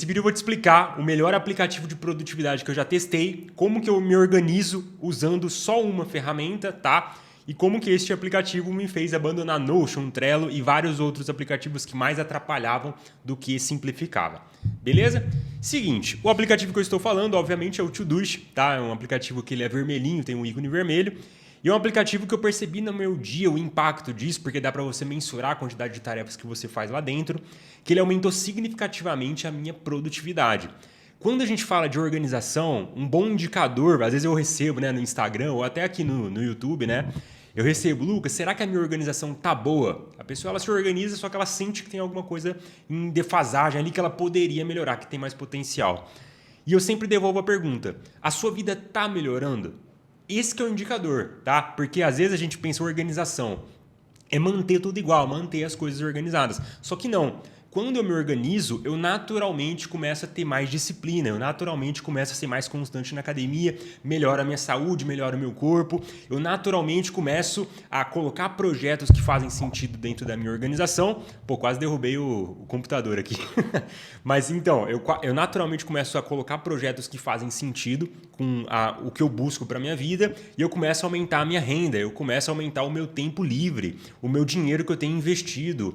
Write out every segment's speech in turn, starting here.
Nesse vídeo eu vou te explicar o melhor aplicativo de produtividade que eu já testei, como que eu me organizo usando só uma ferramenta, tá? E como que este aplicativo me fez abandonar Notion, Trello e vários outros aplicativos que mais atrapalhavam do que simplificava. Beleza? Seguinte, o aplicativo que eu estou falando, obviamente, é o Todoist, tá? É um aplicativo que ele é vermelhinho, tem um ícone vermelho. E é um aplicativo que eu percebi no meu dia o impacto disso, porque dá para você mensurar a quantidade de tarefas que você faz lá dentro, que ele aumentou significativamente a minha produtividade. Quando a gente fala de organização, um bom indicador, às vezes eu recebo, né, no Instagram ou até aqui no YouTube, né? Eu recebo, Lucas, será que a minha organização tá boa? A pessoa ela se organiza, só que ela sente que tem alguma coisa em defasagem ali que ela poderia melhorar, que tem mais potencial. E eu sempre devolvo a pergunta: a sua vida tá melhorando? Esse que é o indicador, tá? Porque às vezes a gente pensa em organização, é manter tudo igual, manter as coisas organizadas. Só que não. Quando eu me organizo, eu naturalmente começo a ter mais disciplina, eu naturalmente começo a ser mais constante na academia, melhora a minha saúde, melhora o meu corpo, eu naturalmente começo a colocar projetos que fazem sentido dentro da minha organização. Pô, quase derrubei o computador aqui. Mas então, eu naturalmente começo a colocar projetos que fazem sentido com o que eu busco para minha vida e eu começo a aumentar a minha renda, eu começo a aumentar o meu tempo livre, o meu dinheiro que eu tenho investido,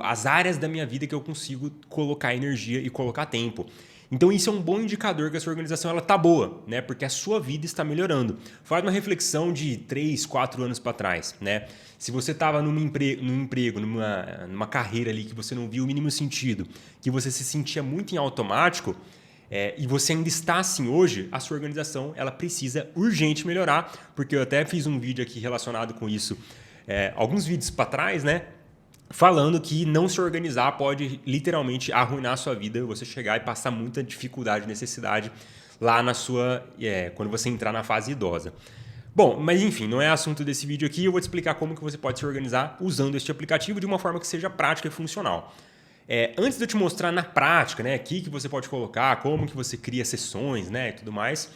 as áreas da minha vida que eu consigo colocar energia e colocar tempo. Então isso é um bom indicador que a sua organização ela tá boa, né? Porque a sua vida está melhorando. Faz uma reflexão de 3, 4 anos para trás, né? Se você estava num emprego, numa carreira ali que você não viu o mínimo sentido, que você se sentia muito em automático, e você ainda está assim hoje, a sua organização ela precisa urgente melhorar, porque eu até fiz um vídeo aqui relacionado com isso, alguns vídeos para trás, né? Falando que não se organizar pode literalmente arruinar a sua vida, você chegar e passar muita dificuldade, necessidade lá na sua, quando você entrar na fase idosa. Bom, mas enfim, não é assunto desse vídeo aqui, eu vou te explicar como que você pode se organizar usando este aplicativo de uma forma que seja prática e funcional. Antes de eu te mostrar na prática, né, aqui que você pode colocar, como que você cria sessões, né, e tudo mais,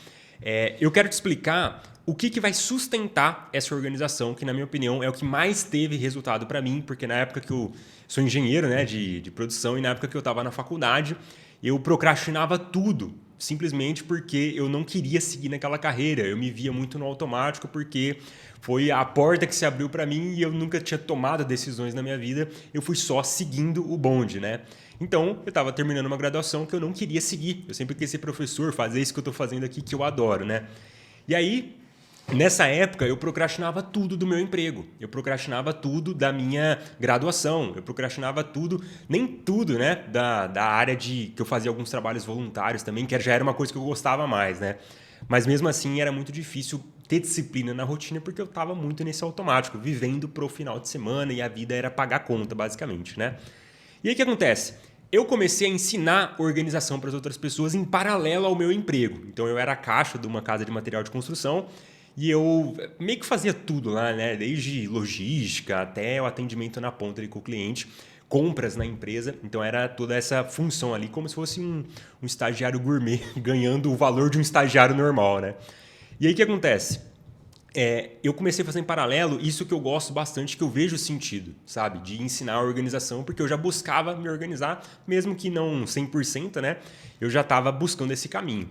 eu quero te explicar o que vai sustentar essa organização, que na minha opinião é o que mais teve resultado para mim, porque na época que eu sou engenheiro, né, de produção e na época que eu estava na faculdade, eu procrastinava tudo, simplesmente porque eu não queria seguir naquela carreira, eu me via muito no automático porque foi a porta que se abriu para mim e eu nunca tinha tomado decisões na minha vida, eu fui só seguindo o bonde, né? Então, eu estava terminando uma graduação que eu não queria seguir, eu sempre quis ser professor, fazer isso que eu estou fazendo aqui que eu adoro, né? E aí, nessa época, eu procrastinava tudo do meu emprego, eu procrastinava tudo da minha graduação, eu procrastinava tudo, nem tudo, né, da área que eu fazia alguns trabalhos voluntários também, que já era uma coisa que eu gostava mais, né? Mas mesmo assim era muito difícil ter disciplina na rotina porque eu estava muito nesse automático, vivendo pro final de semana e a vida era pagar conta, basicamente, né? E aí o que acontece? Eu comecei a ensinar organização para as outras pessoas em paralelo ao meu emprego. Então eu era caixa de uma casa de material de construção e eu meio que fazia tudo lá, né? Desde logística até o atendimento na ponta ali com o cliente, compras na empresa. Então era toda essa função ali, como se fosse um estagiário gourmet ganhando o valor de um estagiário normal, né? E aí o que acontece? Eu comecei a fazer em paralelo isso que eu gosto bastante, que eu vejo sentido, sabe? De ensinar a organização, porque eu já buscava me organizar, mesmo que não 100%, né? Eu já estava buscando esse caminho.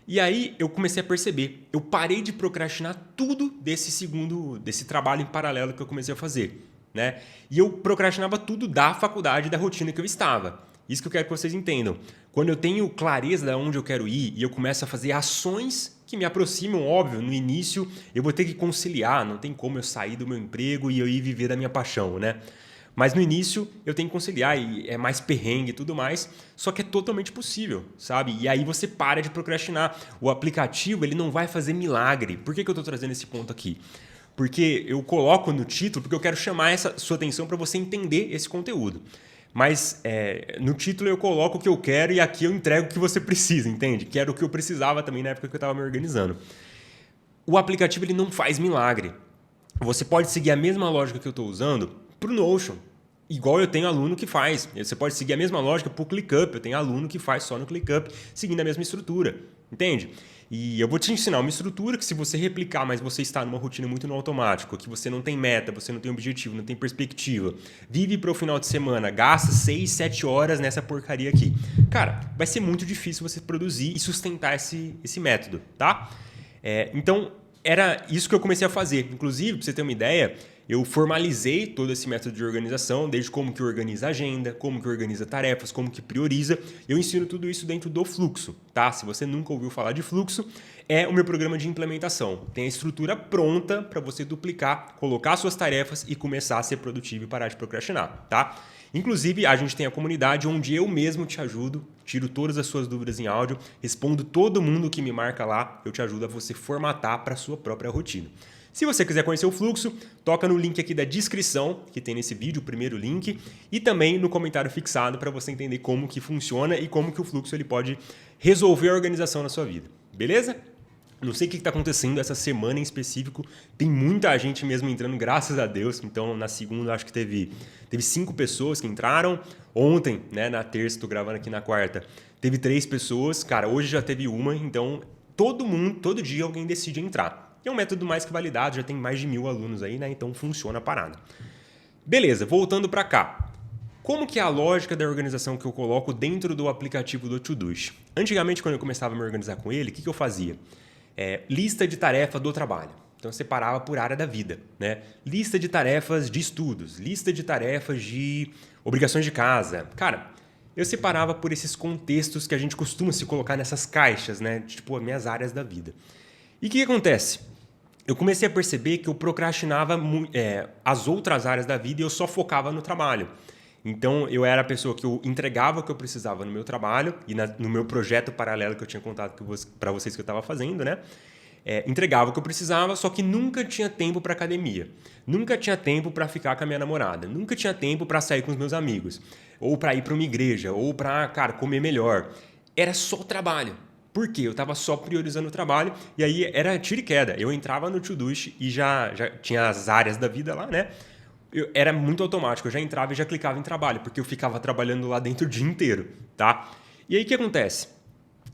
E aí eu comecei a perceber, eu parei de procrastinar tudo desse trabalho em paralelo que eu comecei a fazer, né? E eu procrastinava tudo da faculdade, da rotina que eu estava. Isso que eu quero que vocês entendam. Quando eu tenho clareza de onde eu quero ir e eu começo a fazer ações que me aproximam, óbvio, no início eu vou ter que conciliar, não tem como eu sair do meu emprego e eu ir viver da minha paixão, né? Mas no início eu tenho que conciliar e é mais perrengue e tudo mais, só que é totalmente possível, sabe? E aí você para de procrastinar. O aplicativo ele não vai fazer milagre. Por que eu estou trazendo esse ponto aqui? Porque eu coloco no título porque eu quero chamar essa sua atenção para você entender esse conteúdo. Mas no título eu coloco o que eu quero e aqui eu entrego o que você precisa, entende? Que era o que eu precisava também na época que eu estava me organizando. O aplicativo ele não faz milagre. Você pode seguir a mesma lógica que eu estou usando para o Notion. Igual eu tenho aluno que faz. Você pode seguir a mesma lógica para o ClickUp. Eu tenho aluno que faz só no ClickUp, seguindo a mesma estrutura. entende? E eu vou te ensinar uma estrutura que se você replicar, mas você está numa rotina muito no automático, que você não tem meta, você não tem objetivo, não tem perspectiva, vive para o final de semana, gasta 6, 7 horas nessa porcaria aqui. Cara, vai ser muito difícil você produzir e sustentar esse método, tá? Então, era isso que eu comecei a fazer. Inclusive, para você ter uma ideia, eu formalizei todo esse método de organização, desde como que organiza a agenda, como que organiza tarefas, como que prioriza. Eu ensino tudo isso dentro do Fluxo, tá? Se você nunca ouviu falar de Fluxo, é o meu programa de implementação. Tem a estrutura pronta para você duplicar, colocar suas tarefas e começar a ser produtivo e parar de procrastinar, tá? Inclusive, a gente tem a comunidade onde eu mesmo te ajudo, tiro todas as suas dúvidas em áudio, respondo todo mundo que me marca lá, eu te ajudo a você formatar para a sua própria rotina. Se você quiser conhecer o Fluxo, toca no link aqui da descrição, que tem nesse vídeo, o primeiro link, e também no comentário fixado para você entender como que funciona e como que o Fluxo ele pode resolver a organização na sua vida. Beleza? Não sei o que está acontecendo essa semana em específico, tem muita gente mesmo entrando, graças a Deus. Então, na segunda, acho que teve 5 pessoas que entraram. Ontem, né, na terça, estou gravando aqui na quarta, teve 3 pessoas. Cara, hoje já teve uma, então todo dia alguém decide entrar. É um método mais que validado, já tem mais de 1000 alunos aí, né? Então funciona a parada. Beleza, voltando para cá. Como que é a lógica da organização que eu coloco dentro do aplicativo do Todoist? Antigamente, quando eu começava a me organizar com ele, o que eu fazia? Lista de tarefa do trabalho. Então, eu separava por área da vida, né? Lista de tarefas de estudos, lista de tarefas de obrigações de casa. Cara, eu separava por esses contextos que a gente costuma se colocar nessas caixas, né? Tipo, minhas áreas da vida. E o que acontece? Eu comecei a perceber que eu procrastinava as outras áreas da vida e eu só focava no trabalho. Então, eu era a pessoa que eu entregava o que eu precisava no meu trabalho e no meu projeto paralelo que eu tinha contado para vocês que eu estava fazendo, né? Entregava o que eu precisava, só que nunca tinha tempo para academia. Nunca tinha tempo para ficar com a minha namorada. Nunca tinha tempo para sair com os meus amigos. Ou para ir para uma igreja. Ou para, cara, comer melhor. Era só trabalho. Por quê? Eu estava só priorizando o trabalho e aí era tiro e queda. Eu entrava no Todoist e já tinha as áreas da vida lá, né? Era muito automático, eu já entrava e já clicava em trabalho, porque eu ficava trabalhando lá dentro o dia inteiro, tá? E aí o que acontece?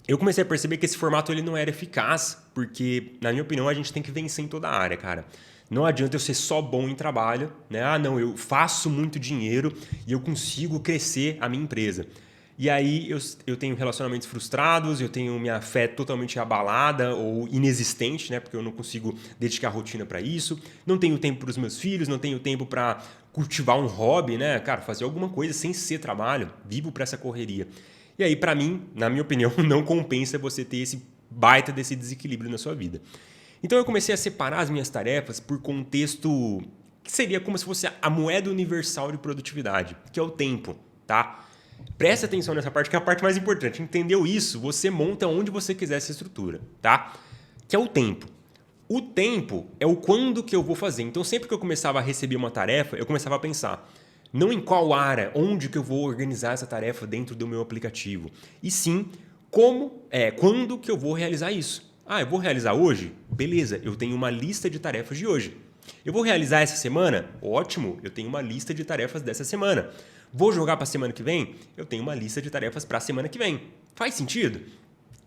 Eu comecei a perceber que esse formato ele não era eficaz, porque, na minha opinião, a gente tem que vencer em toda a área, cara. Não adianta eu ser só bom em trabalho, né? Ah, não, eu faço muito dinheiro e eu consigo crescer a minha empresa. E aí eu tenho relacionamentos frustrados, eu tenho minha fé totalmente abalada ou inexistente, né? Porque eu não consigo dedicar rotina para isso. Não tenho tempo para os meus filhos, não tenho tempo para cultivar um hobby, né? Cara, fazer alguma coisa sem ser trabalho. Vivo para essa correria. E aí, para mim, na minha opinião, não compensa você ter esse baita desse desequilíbrio na sua vida. Então eu comecei a separar as minhas tarefas por contexto que seria como se fosse a moeda universal de produtividade, que é o tempo, tá? Presta atenção nessa parte, que é a parte mais importante. Entendeu isso? Você monta onde você quiser essa estrutura, tá? Que é o tempo. O tempo é o quando que eu vou fazer. Então, sempre que eu começava a receber uma tarefa, eu começava a pensar, não em qual área, onde que eu vou organizar essa tarefa dentro do meu aplicativo, e sim quando que eu vou realizar isso. Ah, eu vou realizar hoje? Beleza, eu tenho uma lista de tarefas de hoje. Eu vou realizar essa semana? Ótimo, eu tenho uma lista de tarefas dessa semana. Vou jogar para a semana que vem? Eu tenho uma lista de tarefas para a semana que vem. Faz sentido?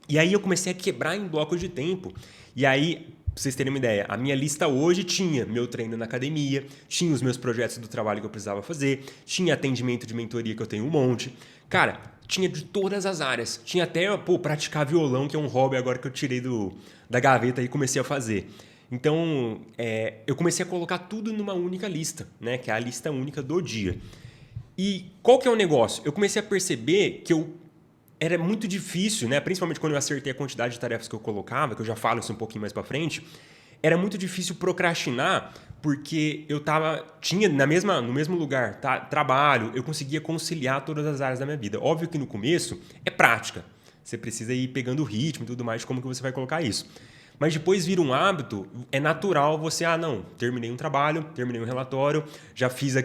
E aí eu comecei a quebrar em blocos de tempo. E aí, para vocês terem uma ideia, a minha lista hoje tinha meu treino na academia, tinha os meus projetos do trabalho que eu precisava fazer, tinha atendimento de mentoria que eu tenho um monte. Cara, tinha de todas as áreas. Tinha até, praticar violão, que é um hobby agora que eu tirei da gaveta e comecei a fazer. Então, eu comecei a colocar tudo numa única lista, né? Que é a lista única do dia. E qual que é o negócio? Eu comecei a perceber que era muito difícil, né? Principalmente quando eu acertei a quantidade de tarefas que eu colocava, que eu já falo isso um pouquinho mais para frente, era muito difícil procrastinar, porque eu tinha no mesmo lugar, trabalho, eu conseguia conciliar todas as áreas da minha vida. Óbvio que no começo é prática, você precisa ir pegando o ritmo e tudo mais, como que você vai colocar isso. Mas depois vira um hábito, é natural você, terminei um trabalho, terminei um relatório, já fiz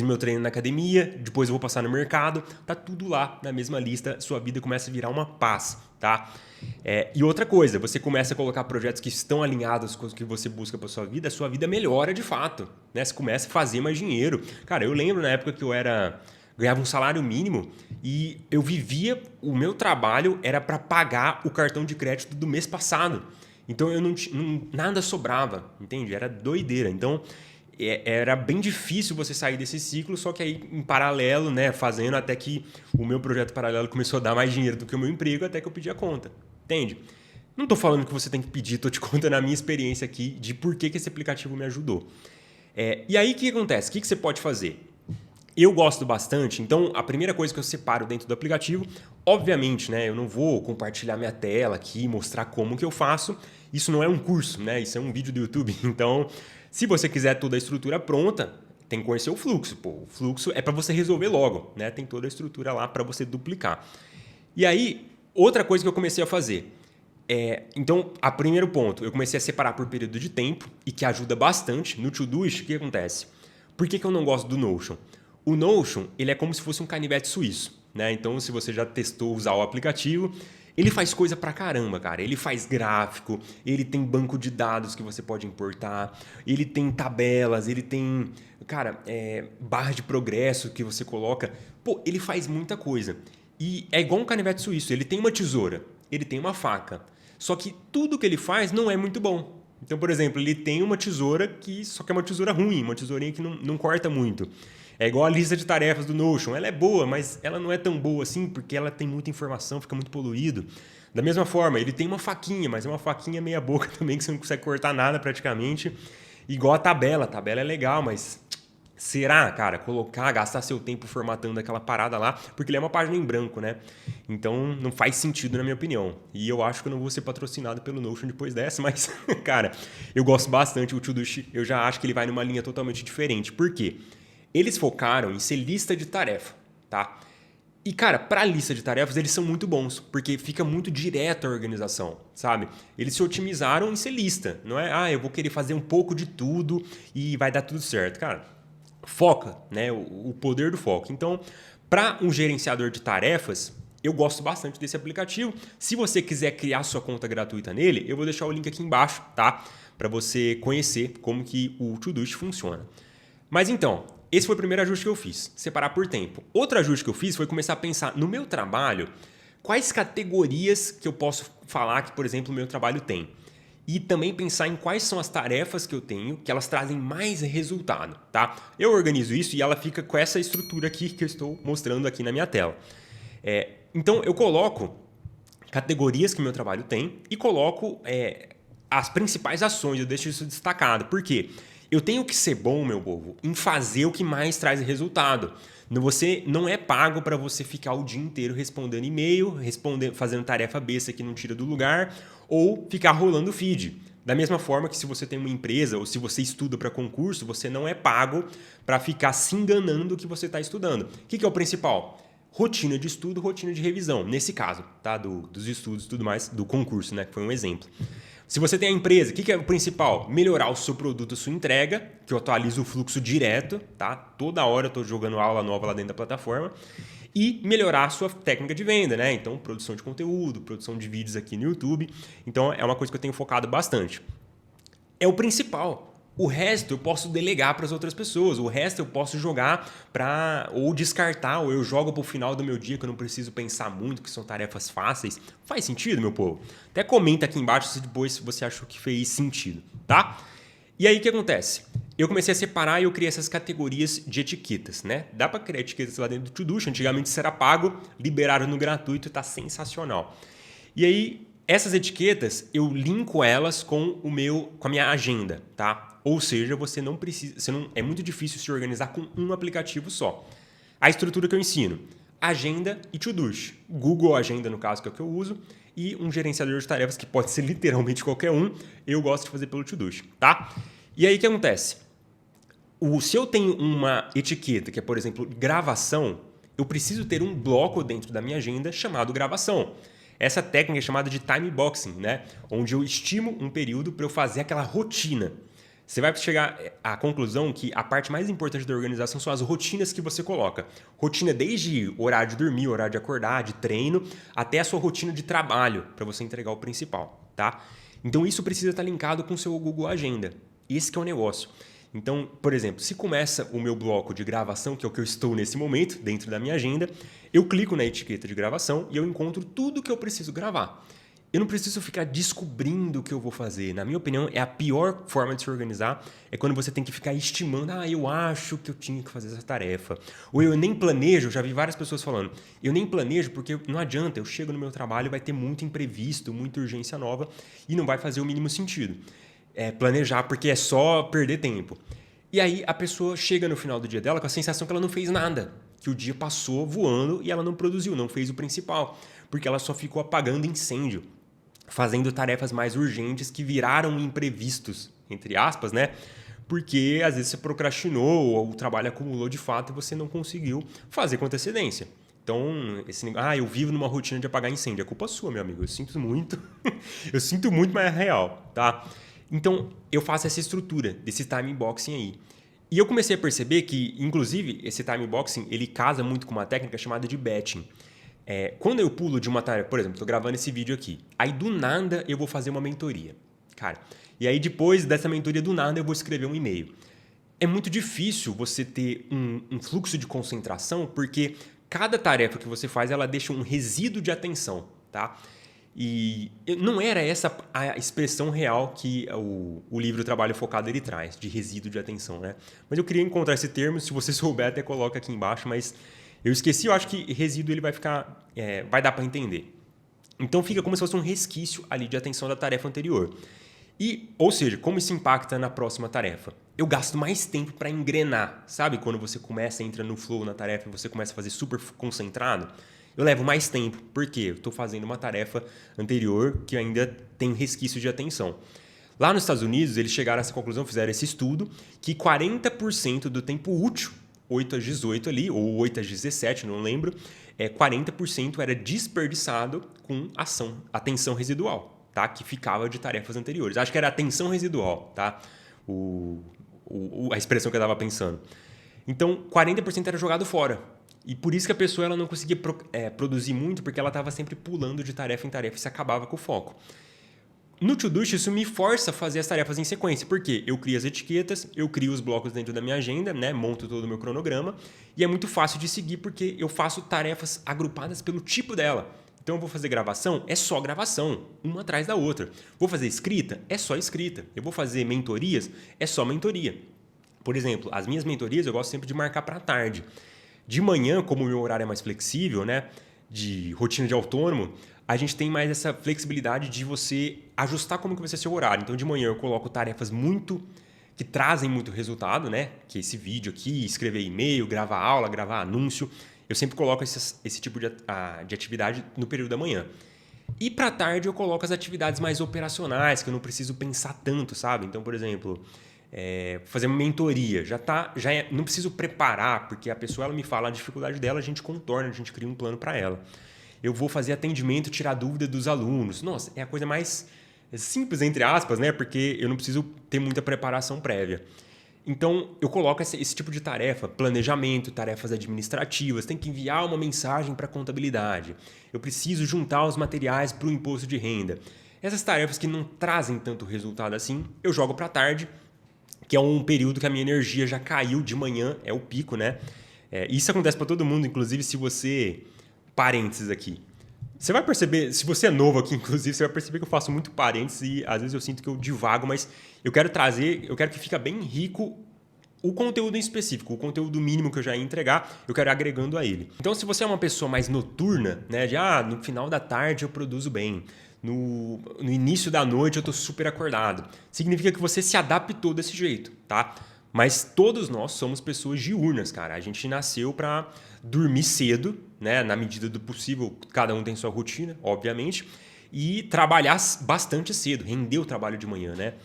meu treino na academia, depois eu vou passar no mercado, tá tudo lá na mesma lista, sua vida começa a virar uma paz, tá? E outra coisa, você começa a colocar projetos que estão alinhados com o que você busca para sua vida, a sua vida melhora de fato, né? Você começa a fazer mais dinheiro. Cara, eu lembro na época que eu ganhava um salário mínimo e eu vivia, o meu trabalho era para pagar o cartão de crédito do mês passado. Então eu nada sobrava, entende? Era doideira. Então era bem difícil você sair desse ciclo, só que aí em paralelo, né, fazendo até que o meu projeto paralelo começou a dar mais dinheiro do que o meu emprego, até que eu pedi a conta, entende? Não estou falando que você tem que pedir, estou te contando a minha experiência aqui de por que esse aplicativo me ajudou. E aí o que acontece? O que você pode fazer? Eu gosto bastante, então a primeira coisa que eu separo dentro do aplicativo, obviamente, né, eu não vou compartilhar minha tela aqui, mostrar como que eu faço, isso não é um curso, né, isso é um vídeo do YouTube, então se você quiser toda a estrutura pronta, tem que conhecer o fluxo, pô, o fluxo é para você resolver logo, né, tem toda a estrutura lá para você duplicar. E aí, outra coisa que eu comecei a fazer, então, a primeiro ponto, eu comecei a separar por período de tempo e que ajuda bastante. No Todoist, o que acontece? Por que eu não gosto do Notion? O Notion, ele é como se fosse um canivete suíço, né? Então, se você já testou usar o aplicativo, ele faz coisa pra caramba, cara. Ele faz gráfico, ele tem banco de dados que você pode importar, ele tem tabelas, ele tem, cara, barra de progresso que você coloca. Pô, ele faz muita coisa. E é igual um canivete suíço, ele tem uma tesoura, ele tem uma faca. Só que tudo que ele faz não é muito bom. Então, por exemplo, ele tem uma tesoura que só que é uma tesoura ruim, uma tesourinha que não corta muito. É igual a lista de tarefas do Notion. Ela é boa, mas ela não é tão boa assim porque ela tem muita informação, fica muito poluído. Da mesma forma, ele tem uma faquinha, mas é uma faquinha meia boca também que você não consegue cortar nada praticamente. Igual a tabela. A tabela é legal, mas será, cara, gastar seu tempo formatando aquela parada lá, porque ele é uma página em branco, né? Então não faz sentido na minha opinião. E eu acho que eu não vou ser patrocinado pelo Notion depois dessa, mas, cara, eu gosto bastante. O Todoist, eu já acho que ele vai numa linha totalmente diferente. Por quê? Eles focaram em ser lista de tarefa, tá? E, cara, para lista de tarefas, eles são muito bons, porque fica muito direto a organização, sabe? Eles se otimizaram em ser lista, não é, eu vou querer fazer um pouco de tudo e vai dar tudo certo. Cara, foca, né? O poder do foco. Então, para um gerenciador de tarefas, eu gosto bastante desse aplicativo. Se você quiser criar sua conta gratuita nele, eu vou deixar o link aqui embaixo, tá? Para você conhecer como que o Todoist funciona. Mas então, esse foi o primeiro ajuste que eu fiz, separar por tempo. Outro ajuste que eu fiz foi começar a pensar no meu trabalho, quais categorias que eu posso falar que, por exemplo, o meu trabalho tem. E também pensar em quais são as tarefas que eu tenho, que elas trazem mais resultado, tá? Eu organizo isso e ela fica com essa estrutura aqui que eu estou mostrando aqui na minha tela. Então, eu coloco categorias que meu trabalho tem e coloco as principais ações, eu deixo isso destacado. Por quê? Eu tenho que ser bom, meu povo, em fazer o que mais traz resultado. Você não é pago para você ficar o dia inteiro respondendo e-mail, fazendo tarefa besta que não tira do lugar, ou ficar rolando feed. Da mesma forma que se você tem uma empresa ou se você estuda para concurso, você não é pago para ficar se enganando que você está estudando. O que é o principal? Rotina de estudo, rotina de revisão. Nesse caso, tá? Dos estudos e tudo mais, do concurso, né? Que foi um exemplo. Se você tem a empresa, o que é o principal? Melhorar o seu produto, a sua entrega, que eu atualizo o fluxo direto, tá? Toda hora eu estou jogando aula nova lá dentro da plataforma. E melhorar a sua técnica de venda, né? Então, produção de conteúdo, produção de vídeos aqui no YouTube. Então, é uma coisa que eu tenho focado bastante. É o principal. O resto eu posso delegar para as outras pessoas. O resto eu posso jogar ou descartar, ou eu jogo para o final do meu dia que eu não preciso pensar muito, que são tarefas fáceis. Faz sentido, meu povo? Até comenta aqui embaixo se depois você achou que fez sentido, tá? E aí o que acontece? Eu comecei a separar e eu criei essas categorias de etiquetas, né? Dá para criar etiquetas lá dentro do Todoist. Antigamente isso era pago, liberaram no gratuito, tá sensacional. E aí essas etiquetas eu linko elas com a minha agenda, tá? Ou seja, você não precisa, é muito difícil se organizar com um aplicativo só. A estrutura que eu ensino: agenda e Todoist. Google Agenda, no caso, que é o que eu uso, e um gerenciador de tarefas que pode ser literalmente qualquer um. Eu gosto de fazer pelo Todoist, tá? E aí o que acontece? Se eu tenho uma etiqueta que é, por exemplo, gravação, eu preciso ter um bloco dentro da minha agenda chamado gravação. Essa técnica é chamada de time boxing, né? Onde eu estimo um período para eu fazer aquela rotina. Você vai chegar à conclusão que a parte mais importante da organização são as rotinas que você coloca. Rotina desde horário de dormir, horário de acordar, de treino, até a sua rotina de trabalho, para você entregar o principal, tá? Então isso precisa estar linkado com o seu Google Agenda. Esse que é o negócio. Então, por exemplo, se começa o meu bloco de gravação, que é o que eu estou nesse momento, dentro da minha agenda, eu clico na etiqueta de gravação e eu encontro tudo que eu preciso gravar. Eu não preciso ficar descobrindo o que eu vou fazer. Na minha opinião, é a pior forma de se organizar. É quando você tem que ficar estimando. Eu acho que eu tinha que fazer essa tarefa. Ou eu nem planejo. Já vi várias pessoas falando. Eu nem planejo porque não adianta. Eu chego no meu trabalho, vai ter muito imprevisto, muita urgência nova e não vai fazer o mínimo sentido. Planejar porque é só perder tempo. E aí a pessoa chega no final do dia dela com a sensação que ela não fez nada. Que o dia passou voando e ela não produziu, não fez o principal. Porque ela só ficou apagando incêndio, fazendo tarefas mais urgentes que viraram imprevistos, entre aspas, né? Porque às vezes você procrastinou ou o trabalho acumulou de fato e você não conseguiu fazer com antecedência. Então, eu vivo numa rotina de apagar incêndio. É culpa sua, meu amigo. Eu sinto muito. Eu sinto muito, mas é real, tá? Então, eu faço essa estrutura desse time boxing aí. E eu comecei a perceber que, inclusive, esse time boxing, ele casa muito com uma técnica chamada de batching. Quando eu pulo de uma tarefa, por exemplo, estou gravando esse vídeo aqui, aí do nada eu vou fazer uma mentoria, cara. E aí depois dessa mentoria do nada eu vou escrever um e-mail. É muito difícil você ter um fluxo de concentração porque cada tarefa que você faz ela deixa um resíduo de atenção, tá? E não era essa a expressão real que o livro Trabalho Focado ele traz, de resíduo de atenção, né? Mas eu queria encontrar esse termo, se você souber até coloca aqui embaixo, mas eu esqueci, eu acho que resíduo ele vai ficar, vai dar para entender. Então fica como se fosse um resquício ali de atenção da tarefa anterior. Ou seja, como isso impacta na próxima tarefa? Eu gasto mais tempo para engrenar, sabe? Quando você entra no flow na tarefa e você começa a fazer super concentrado, eu levo mais tempo, porque eu estou fazendo uma tarefa anterior que ainda tem resquício de atenção. Lá nos Estados Unidos, eles chegaram a essa conclusão, fizeram esse estudo, que 40% do tempo útil 8 às 18 ali, ou 8 às 17, não lembro, 40% era desperdiçado com atenção residual, tá? Que ficava de tarefas anteriores. Acho que era atenção residual, tá? A expressão que eu estava pensando. Então, 40% era jogado fora. E por isso que a pessoa ela não conseguia produzir muito, porque ela estava sempre pulando de tarefa em tarefa e se acabava com o foco. No Todoist, isso me força a fazer as tarefas em sequência, porque eu crio as etiquetas, eu crio os blocos dentro da minha agenda, né? Monto todo o meu cronograma, e é muito fácil de seguir porque eu faço tarefas agrupadas pelo tipo dela. Então eu vou fazer gravação, é só gravação, uma atrás da outra. Vou fazer escrita, é só escrita. Eu vou fazer mentorias, é só mentoria. Por exemplo, as minhas mentorias eu gosto sempre de marcar para tarde. De manhã, como o meu horário é mais flexível, né? De rotina de autônomo, a gente tem mais essa flexibilidade de você ajustar como que vai ser seu horário. Então, de manhã eu coloco tarefas que trazem muito resultado, né? Que é esse vídeo aqui, escrever e-mail, gravar aula, gravar anúncio. Eu sempre coloco esse tipo de atividade no período da manhã. E para tarde eu coloco as atividades mais operacionais, que eu não preciso pensar tanto, sabe? Então, por exemplo, fazer uma mentoria. Não preciso preparar, porque a pessoa ela me fala a dificuldade dela, a gente contorna, a gente cria um plano para ela. Eu vou fazer atendimento, tirar dúvida dos alunos. Nossa, é a coisa mais simples, entre aspas, né? Porque eu não preciso ter muita preparação prévia. Então, eu coloco esse tipo de tarefa, planejamento, tarefas administrativas, tem que enviar uma mensagem para a contabilidade, eu preciso juntar os materiais para o imposto de renda. Essas tarefas que não trazem tanto resultado assim, eu jogo para tarde, que é um período que a minha energia já caiu de manhã, é o pico, né? Isso acontece para todo mundo, inclusive se você... Parênteses aqui. Você vai perceber, se você é novo aqui, inclusive, você vai perceber que eu faço muito parênteses e às vezes eu sinto que eu divago, mas eu quero que fique bem rico o conteúdo em específico, o conteúdo mínimo que eu já ia entregar, eu quero ir agregando a ele. Então, se você é uma pessoa mais noturna, né, no final da tarde eu produzo bem, no início da noite eu estou super acordado, significa que você se adaptou desse jeito, tá? Mas todos nós somos pessoas diurnas, cara. A gente nasceu para dormir cedo, né? Na medida do possível, cada um tem sua rotina, obviamente, e trabalhar bastante cedo, render o trabalho de manhã, né?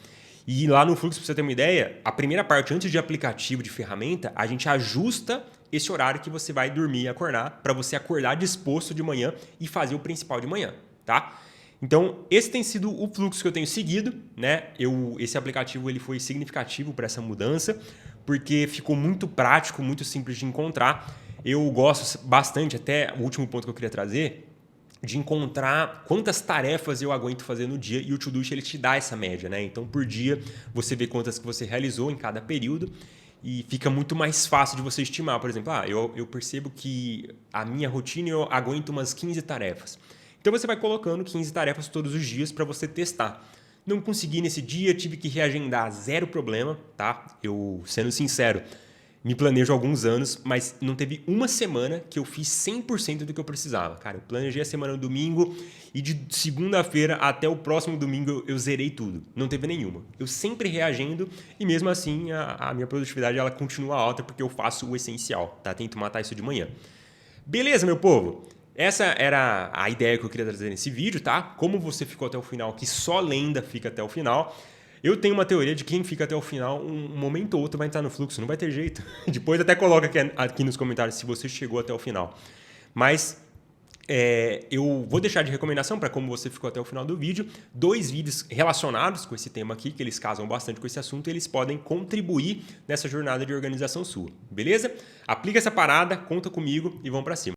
E lá no Fluxo, para você ter uma ideia, a primeira parte, antes de aplicativo, de ferramenta, a gente ajusta esse horário que você vai dormir e acordar para você acordar disposto de manhã e fazer o principal de manhã, tá? Então, esse tem sido o fluxo que eu tenho seguido, né? Esse aplicativo ele foi significativo para essa mudança, porque ficou muito prático, muito simples de encontrar. Eu gosto bastante, até o último ponto que eu queria trazer, de encontrar quantas tarefas eu aguento fazer no dia, e o Todoist ele te dá essa média, né? Então, por dia, você vê quantas que você realizou em cada período e fica muito mais fácil de você estimar. Por exemplo, eu percebo que a minha rotina eu aguento umas 15 tarefas. Então, você vai colocando 15 tarefas todos os dias para você testar. Não consegui nesse dia, tive que reagendar, zero problema, tá? Eu, sendo sincero, me planejo há alguns anos, mas não teve uma semana que eu fiz 100% do que eu precisava. Cara, eu planejei a semana no domingo e de segunda-feira até o próximo domingo eu zerei tudo. Não teve nenhuma. Eu sempre reagendo e mesmo assim a minha produtividade ela continua alta porque eu faço o essencial, tá? Tento matar isso de manhã. Beleza, meu povo? Essa era a ideia que eu queria trazer nesse vídeo, tá? Como você ficou até o final, que só lenda fica até o final. Eu tenho uma teoria de que quem fica até o final, um momento ou outro vai entrar no fluxo, não vai ter jeito. Depois até coloca aqui nos comentários se você chegou até o final. Mas eu vou deixar de recomendação para como você ficou até o final do vídeo, 2 vídeos relacionados com esse tema aqui, que eles casam bastante com esse assunto e eles podem contribuir nessa jornada de organização sua, beleza? Aplica essa parada, conta comigo e vamos para cima.